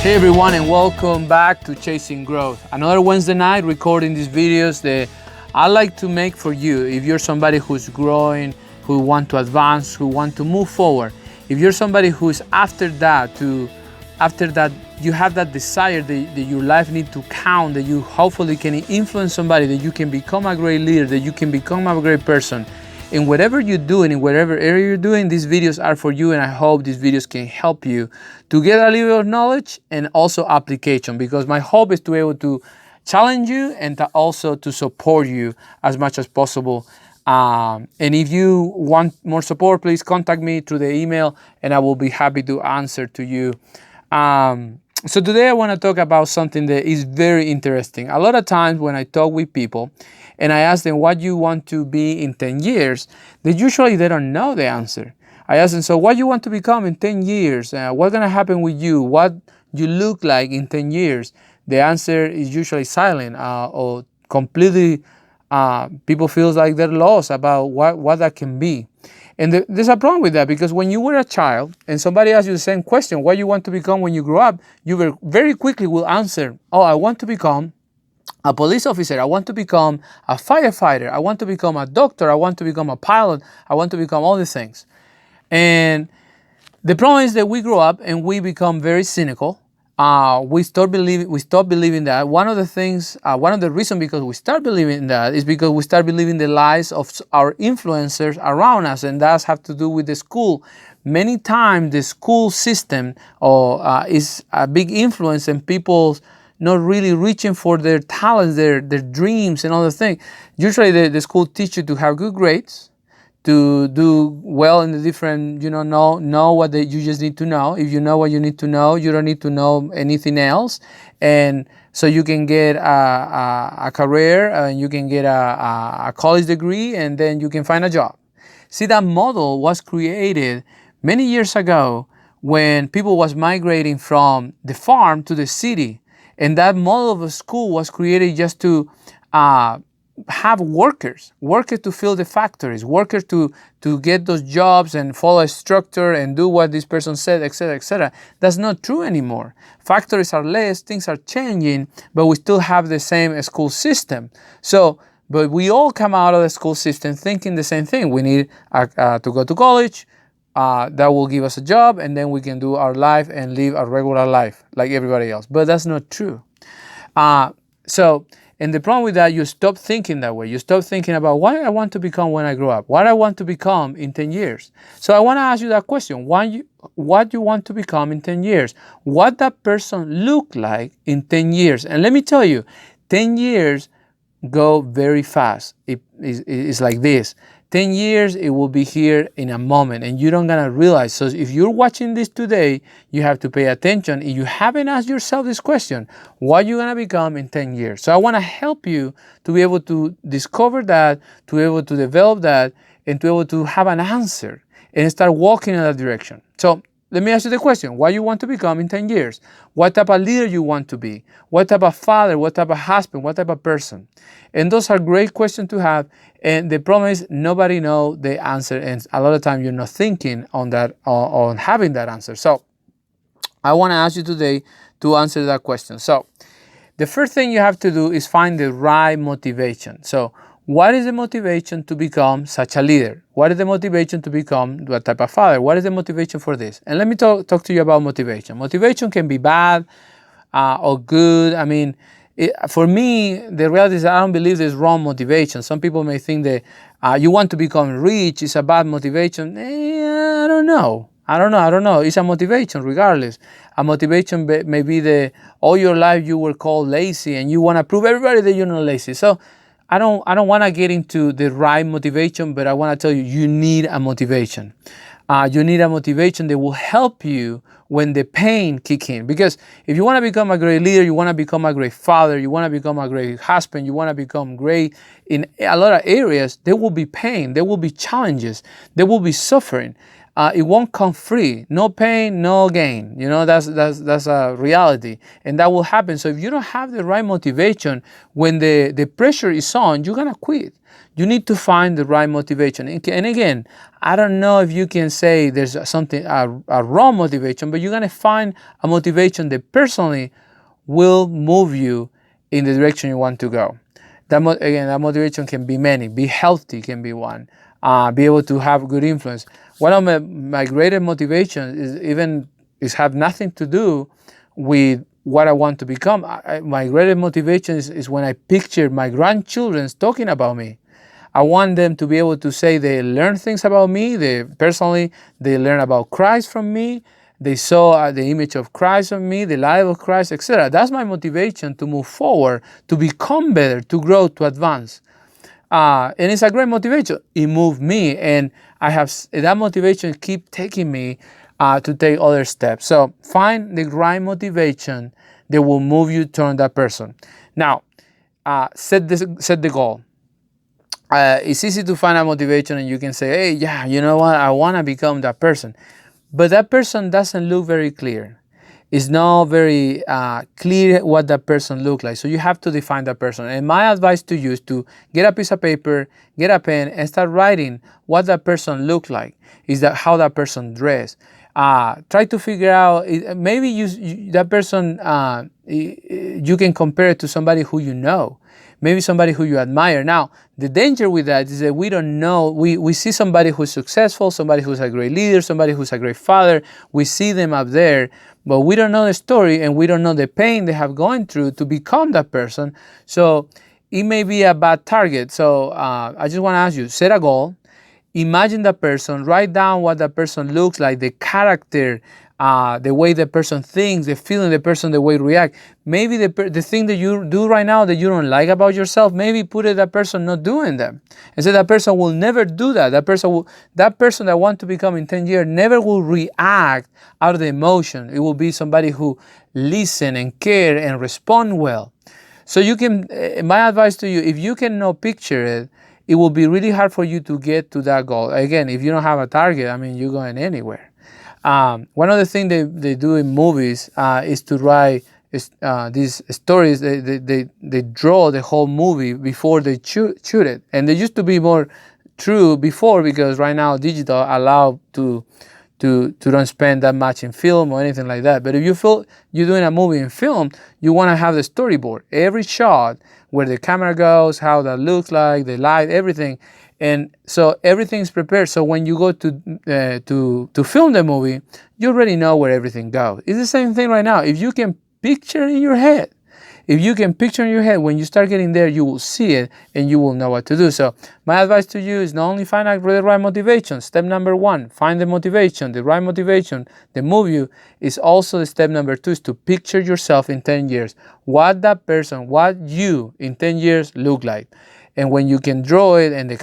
Hey everyone, and welcome back to Chasing Growth. Another Wednesday night recording these videos that I like to make for you. If you're somebody who's growing, who want to advance, who want to move forward, if you're somebody who's after that you have that desire that your life needs to count, that you hopefully can influence somebody, that you can become a great leader, that you can become a great person. In whatever you're doing, in whatever area you're doing, these videos are for you, and I hope these videos can help you to get a little bit of knowledge and also application, because my hope is to be able to challenge you and also to support you as much as possible. And if you want more support, please contact me through the email and I will be happy to answer to you. So today I want to talk about something that is very interesting. A lot of times when I talk with people and I ask them what you want to be in 10 years, they don't know the answer. I ask them, so what you want to become in 10 years? What's going to happen with you? What you look like in 10 years? The answer is usually silent or completely, people feel like they're lost about what that can be. And there's a problem with that, because when you were a child and somebody asks you the same question, what you want to become when you grow up, you very quickly will answer, oh, I want to become a police officer, I want to become a firefighter, I want to become a doctor, I want to become a pilot, I want to become all these things. And the problem is that we grow up and we become very cynical. We stop believing that. One of the reasons because we start believing that is because we start believing the lies of our influencers around us, and that has to do with the school. Many times the school system is a big influence in people's not really reaching for their talents, their dreams and other things. Usually the school teach you to have good grades, to do well in the different, know what you just need to know. If you know what you need to know, you don't need to know anything else. And so you can get a career, and you can get a college degree, and then you can find a job. See, that model was created many years ago when people was migrating from the farm to the city. And that model of a school was created just to have workers to fill the factories, workers to get those jobs and follow a structure and do what this person said, etc., etc. That's not true anymore. Factories are less, things are changing, but we still have the same school system. But we all come out of the school system thinking the same thing. We need to go to college, that will give us a job, and then we can do our life and live a regular life like everybody else. But that's not true. And the problem with that, you stop thinking that way. You stop thinking about what I want to become when I grow up, what I want to become in 10 years. So I want to ask you that question. What you want to become in 10 years? What that person look like in 10 years? And let me tell you, 10 years go very fast. It's like this. 10 years, it will be here in a moment, and you don't gonna realize. So if you're watching this today, you have to pay attention. If you haven't asked yourself this question, what you gonna become in 10 years? So I wanna help you to be able to discover that, to be able to develop that, and to be able to have an answer and start walking in that direction. So let me ask you the question, what you want to become in 10 years? What type of leader you want to be? What type of father? What type of husband? What type of person? And those are great questions to have. And the problem is nobody knows the answer. And a lot of times you're not thinking on that, on having that answer. So I want to ask you today to answer that question. So the first thing you have to do is find the right motivation. So what is the motivation to become such a leader? What is the motivation to become what type of father? What is the motivation for this? And let me talk to you about motivation. Motivation can be bad or good. I mean, for me, the reality is I don't believe there's wrong motivation. Some people may think that you want to become rich is a bad motivation. I don't know. It's a motivation regardless. A motivation may be all your life you were called lazy and you want to prove everybody that you're not lazy. So I don't want to get into the right motivation, but I want to tell you, you need a motivation. You need a motivation that will help you when the pain kick in. Because if you want to become a great leader, you want to become a great father, you want to become a great husband, you want to become great in a lot of areas, there will be pain, there will be challenges, there will be suffering. It won't come free. No pain, no gain. You know, that's a reality, and that will happen. So if you don't have the right motivation, when the pressure is on, you're gonna quit. You need to find the right motivation. And again, I don't know if you can say there's something a wrong motivation, but you're gonna find a motivation that personally will move you in the direction you want to go. Again, that motivation can be many. Be healthy can be one. Be able to have good influence. One of my greatest motivations is have nothing to do with what I want to become. My greatest motivation is when I picture my grandchildren talking about me. I want them to be able to say they learn things about me. They learn about Christ from me. They saw the image of Christ on me, the life of Christ, etc. That's my motivation to move forward, to become better, to grow, to advance. And it's a great motivation. It moved me, and I have that motivation keep taking me to take other steps. So find the right motivation that will move you toward that person. Now, set the goal. It's easy to find a motivation, and you can say, hey, yeah, you know what? I want to become that person. But that person doesn't look very clear. It's not very clear what that person looks like. So you have to define that person. And my advice to you is to get a piece of paper, get a pen, and start writing what that person looks like. Is that how that person dressed? Try to figure out, maybe that person, you can compare it to somebody who you know. Maybe somebody who you admire. Now, the danger with that is that we don't know. We see somebody who's successful, somebody who's a great leader, somebody who's a great father. We see them up there, but we don't know the story, and we don't know the pain they have gone through to become that person. So it may be a bad target. So I just want to ask you, set a goal. Imagine the person, write down what the person looks like, the character, the way the person thinks, the feeling, the person, the way it reacts. Maybe the thing that you do right now that you don't like about yourself, maybe put it that person not doing them. And so that person will never do that. That person that wants to become in 10 years never will react out of the emotion. It will be somebody who listen and care and respond well. So you can, my advice to you, if you cannot picture it, it will be really hard for you to get to that goal. Again, if you don't have a target, I mean, you're going anywhere. One of the things they do in movies is to write these stories. They draw the whole movie before they shoot it. And they used to be more true before, because right now digital allow to don't spend that much in film or anything like that. But if you feel you're doing a movie in film, you want to have the storyboard. Every shot, where the camera goes, how that looks like, the light, everything. And so everything's prepared. So when you go to film the movie, you already know where everything goes. It's the same thing right now. If you can picture in your head, when you start getting there, you will see it and you will know what to do. So my advice to you is not only find out the right motivation. Step number 1, find the motivation, the right motivation that move you. Is also the step number 2 is to picture yourself in 10 years. What that person, what you in 10 years look like. And when you can draw it, and the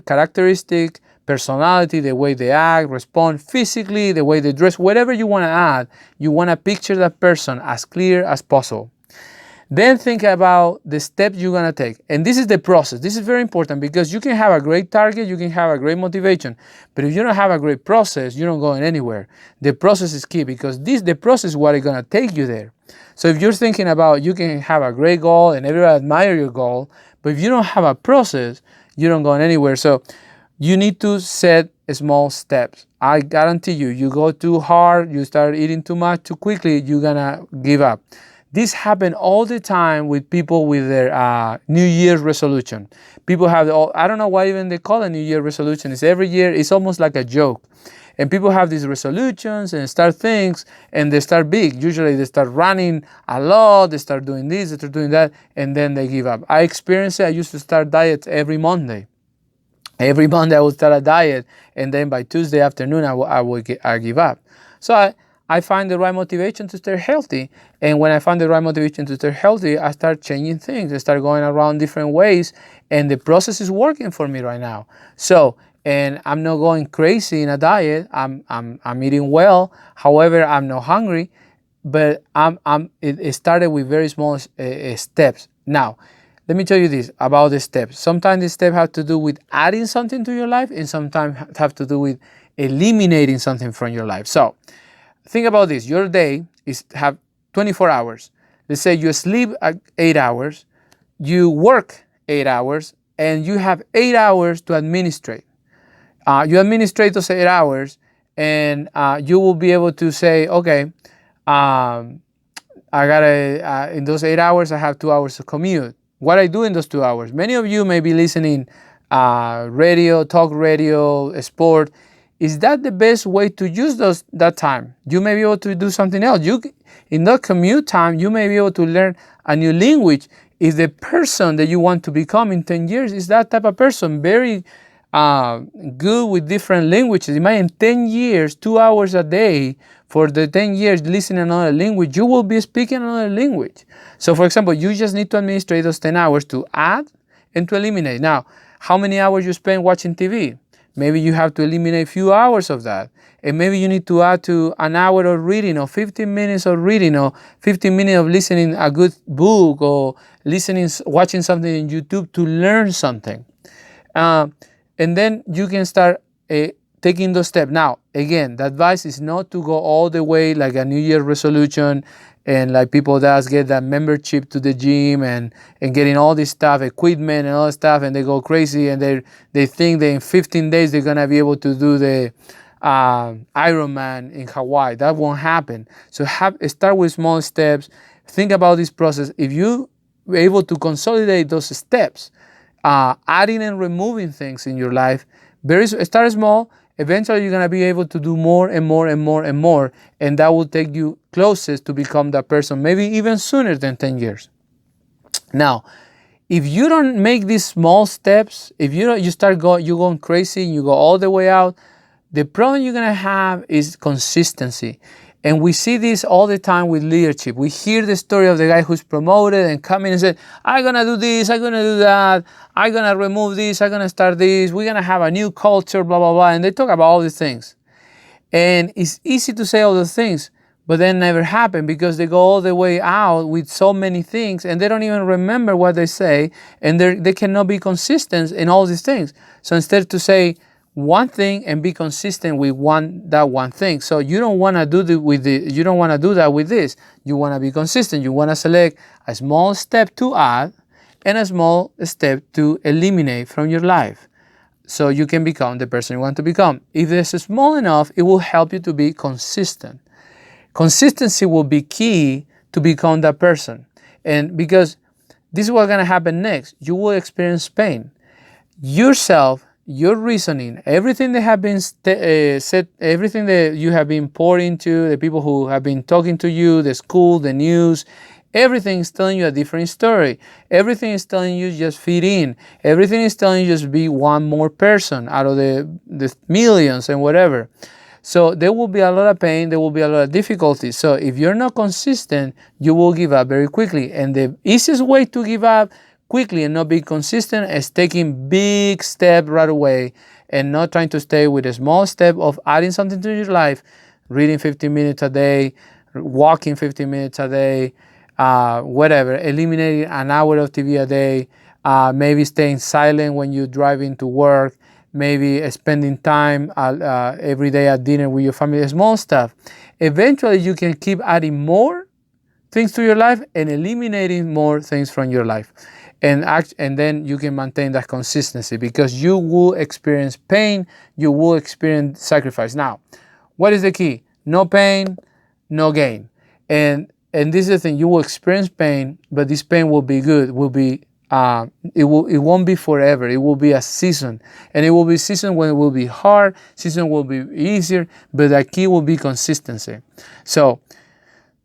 characteristic, personality, the way they act, respond physically, the way they dress, whatever you want to add, you want to picture that person as clear as possible. Then think about the steps you're going to take. And this is the process. This is very important, because you can have a great target, you can have a great motivation, but if you don't have a great process, you're not going anywhere. The process is key, because the process is what is going to take you there. So if you're thinking about, you can have a great goal and everybody admire your goal, but if you don't have a process, you don't go anywhere. So you need to set small steps. I guarantee you, you go too hard, you start eating too much too quickly, you're going to give up. This happens all the time with people with their New Year's resolution. People have, I don't know why even they call it New Year resolution. It's every year, it's almost like a joke. And people have these resolutions and start things, and they start big. Usually they start running a lot, they start doing this, they start doing that, and then they give up. I experienced it. I used to start diets every Monday. Every Monday I would start a diet, and then by Tuesday afternoon I give up. So I find the right motivation to stay healthy. And when I find the right motivation to stay healthy, I start changing things. I start going around different ways, and the process is working for me right now. So, and I'm not going crazy in a diet. I'm eating well. However, I'm not hungry, but it started with very small steps. Now, let me tell you this about the steps. Sometimes the steps have to do with adding something to your life, and sometimes have to do with eliminating something from your life. So think about this. Your day is have 24 hours. Let's say you sleep at 8 hours, you work 8 hours, and you have 8 hours to administrate. You administrate those 8 hours, and you will be able to say, okay, I gotta, in those 8 hours, I have 2 hours to commute. What I do in those 2 hours? Many of you may be listening radio, talk radio, sport. Is that the best way to use that time? You may be able to do something else. In that commute time, you may be able to learn a new language. If the person that you want to become in 10 years is that type of person, very good with different languages. Imagine 10 years, 2 hours a day for the 10 years listening another language, you will be speaking another language. So for example, you just need to administrate those 10 hours to add and to eliminate. Now, how many hours you spend watching TV? Maybe you have to eliminate a few hours of that. And maybe you need to add to an hour of reading, or 15 minutes of reading, or 15 minutes of listening a good book, or watching something on YouTube to learn something. And then you can start taking those steps. Now, again, the advice is not to go all the way like a New Year resolution, and like people that get that membership to the gym and getting all this stuff, equipment and all that stuff, and they go crazy, and they think that in 15 days they're gonna be able to do the Ironman in Hawaii. That won't happen. So start with small steps. Think about this process. If you were able to consolidate those steps, adding and removing things in your life, start small. Eventually, you're gonna be able to do more and more and more and more, and that will take you closest to become that person, maybe even sooner than 10 years. Now, if you don't make these small steps, if you're going crazy and you go all the way out, the problem you're gonna have is consistency. And we see this all the time with leadership. We hear the story of the guy who's promoted and come in and said, I'm gonna do this, I'm gonna do that, I'm gonna remove this, I'm gonna start this, we're gonna have a new culture, blah, blah, blah. And they talk about all these things. And it's easy to say all those things, but then never happen, because they go all the way out with so many things and they don't even remember what they say, and they cannot be consistent in all these things. So instead to say one thing and be consistent with that one thing. So you don't want to do that with this. You want to be consistent. You want to select a small step to add and a small step to eliminate from your life, so you can become the person you want to become. If it's small enough, it will help you to be consistent. Consistency will be key to become that person. And because this is what's going to happen next. You will experience pain. Yourself, your reasoning, everything that have been said, everything that you have been poured into, the people who have been talking to you, the school, the news, everything is telling you a different story. Everything is telling you just fit in. Everything is telling you just be one more person out of the millions and whatever. So there will be a lot of pain, there will be a lot of difficulty. So if you're not consistent, you will give up very quickly. And the easiest way to give up quickly and not be consistent is taking big steps right away, and not trying to stay with a small step of adding something to your life, reading 15 minutes a day, walking 15 minutes a day, whatever, eliminating an hour of TV a day, maybe staying silent when you're driving to work, maybe spending time every day at dinner with your family, small stuff. Eventually, you can keep adding more things to your life and eliminating more things from your life. And then you can maintain that consistency, because you will experience pain, you will experience sacrifice. Now, what is the key? No pain, no gain. And this is the thing, you will experience pain, but this pain will be good, it won't be forever. It will be a season, and it will be a season when it will be hard, season will be easier, but the key will be consistency. So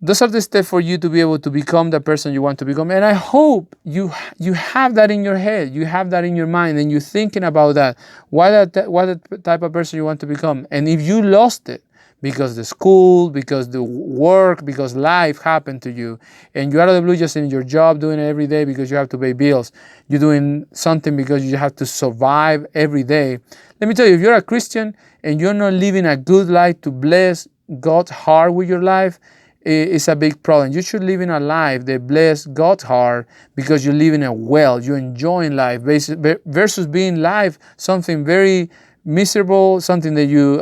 those are the steps for you to be able to become the person you want to become. And I hope you have that in your head, you have that in your mind, and you're thinking about that. What the type of person you want to become. And if you lost it because the school, because the work, because life happened to you, and you're out of the blue just in your job doing it every day because you have to pay bills, you're doing something because you have to survive every day. Let me tell you, if you're a Christian and you're not living a good life to bless God's heart with your life, is a big problem. You should live in a life that bless God's heart because you're living it well. You're enjoying life versus being life something very miserable, something that you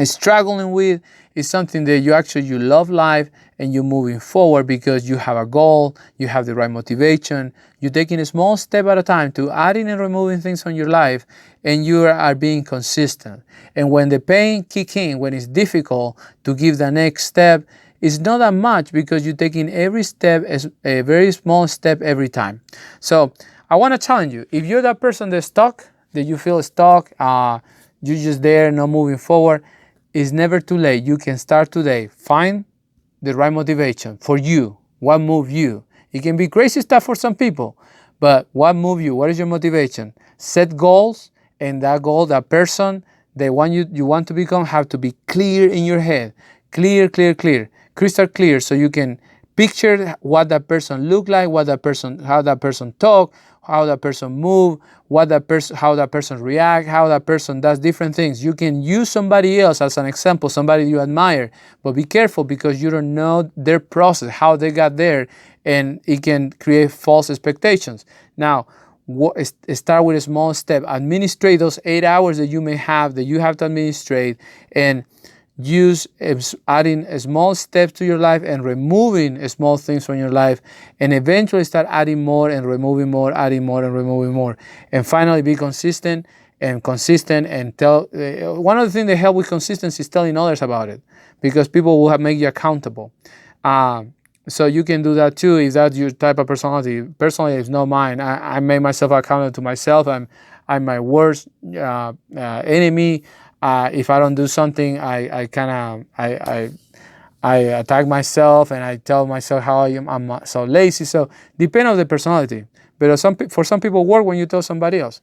struggling with. Is something that you love life and you're moving forward because you have a goal, you have the right motivation, you're taking a small step at a time to adding and removing things from your life, and you are being consistent. And when the pain kicks in, when it's difficult to give the next step, it's not that much because you're taking every step as a very small step every time. So I want to challenge you, if you're that person that's stuck, that you feel stuck, you're just there, not moving forward, it's never too late. You can start today. Find the right motivation for you. What moves you? It can be crazy stuff for some people, but what moves you? What is your motivation? Set goals, and that goal, that person, the one you want to become, have to be clear in your head. Clear, crystal clear, so you can picture what that person look like, how that person talk, how that person move, how that person react, how that person does different things. You can use somebody else as an example, somebody you admire, but be careful because you don't know their process, how they got there, and it can create false expectations. Now, start with a small step. Administrate those 8 hours that you may have, that you have to administrate, and use adding a small steps to your life and removing small things from your life, and eventually start adding more and removing more, adding more and removing more. And finally, be consistent and tell. One of the things that help with consistency is telling others about it, because people will make you accountable. So you can do that too if that's your type of personality. Personally, it's not mine. I make myself accountable to myself. I'm my worst enemy. If I don't do something, I attack myself, and I tell myself how I'm so lazy. So depend on the personality. But for some people work when you tell somebody else.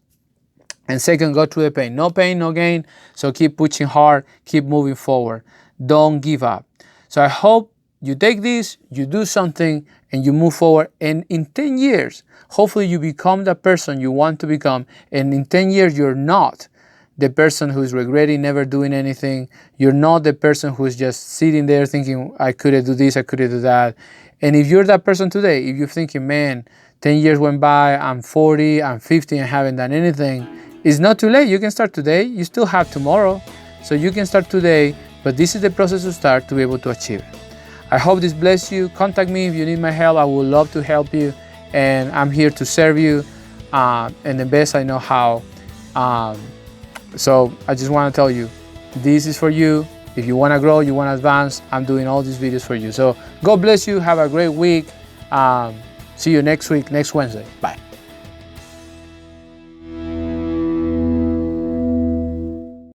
And second, go through the pain. No pain, no gain. So keep pushing hard, keep moving forward. Don't give up. So I hope you take this, you do something, and you move forward. And in 10 years, hopefully you become the person you want to become. And in 10 years, you're not the person who's regretting never doing anything. You're not the person who's just sitting there thinking, I couldn't do this, I couldn't do that. And if you're that person today, if you're thinking, man, 10 years went by, I'm 40, I'm 50, and haven't done anything, it's not too late. You can start today. You still have tomorrow. So you can start today, but this is the process to start to be able to achieve it. I hope this bless you. Contact me if you need my help. I would love to help you, and I'm here to serve you and the best I know how. So I just want to tell you, this is for you. If you want to grow, you want to advance, I'm doing all these videos for you. So God bless you. Have a great week. See you next week, next Wednesday. Bye.